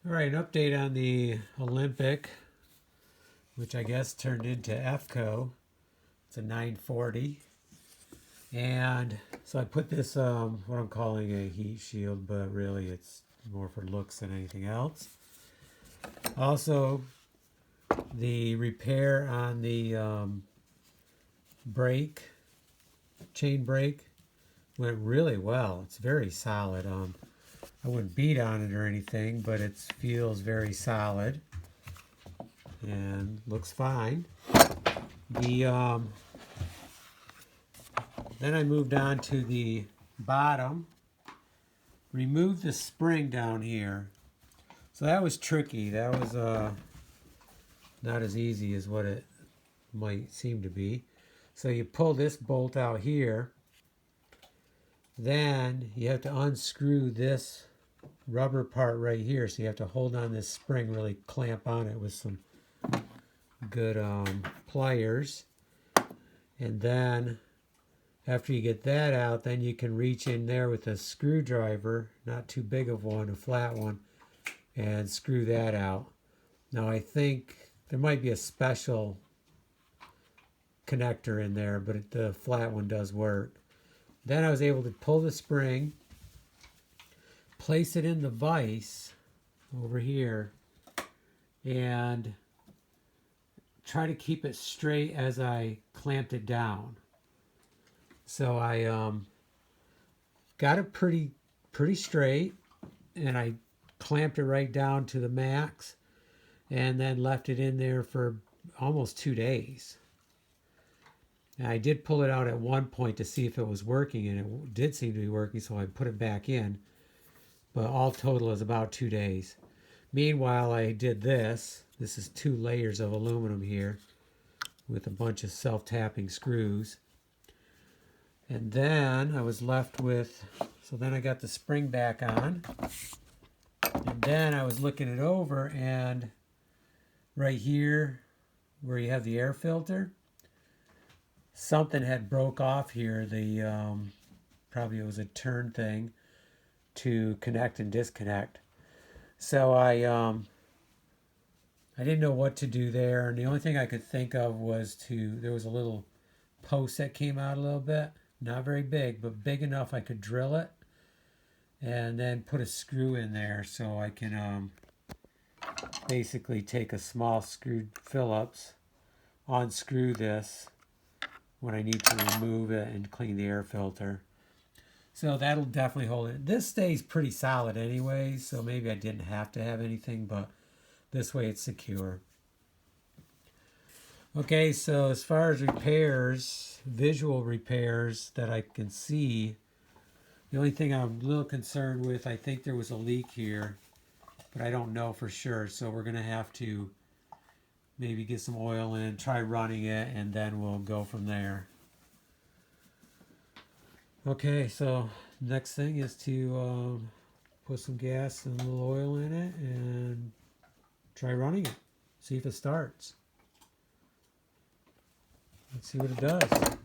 All right, an update on the Olympik, which I guess turned into Efco. It's a 940. And so I put this, what I'm calling a heat shield, but really it's more for looks than anything else. Also, the repair on the brake, chain brake, went really well. It's very solid. I wouldn't beat on it or anything, but it feels very solid and looks fine. The then I moved on to the bottom, removed the spring down here. So that was tricky. That was not as easy as what it might seem to be. So you pull this bolt out here, then you have to unscrew this rubber part right here. So you have to hold on this spring, really clamp on it with some good pliers. And then after you get that out, then you can reach in there with a screwdriver, not too big of one, a flat one, and screw that out. Now I think there might be a special connector in there, but the flat one does work. Then I was able to pull the spring, place it in the vise over here, and try to keep it straight as I clamped it down. So I got it pretty straight, and I clamped it right down to the max, and then left it in there for almost 2 days. And I did pull it out at one point to see if it was working, and it did seem to be working, so I put it back in. But all total is about 2 days. Meanwhile, I did this. This is 2 layers of aluminum here with a bunch of self-tapping screws. And then I was left with, so then I got the spring back on. And then I was looking it over, and right here where you have the air filter, something had broke off here. The probably it was a turn thing to connect and disconnect. So I didn't know what to do there, and the only thing I could think of was there was a little post that came out a little bit, not very big, but big enough I could drill it and then put a screw in there so I can basically take a small screw Phillips, unscrew this when I need to remove it and clean the air filter. So that'll definitely hold it. This stays pretty solid anyway, so maybe I didn't have to have anything, but this way it's secure. Okay, so as far as repairs, visual repairs that I can see, the only thing I'm a little concerned with, I think there was a leak here, but I don't know for sure. So we're going to have to maybe get some oil in, try running it, and then we'll go from there. Okay, so next thing is to put some gas and a little oil in it and try running it. See if it starts. Let's see what it does.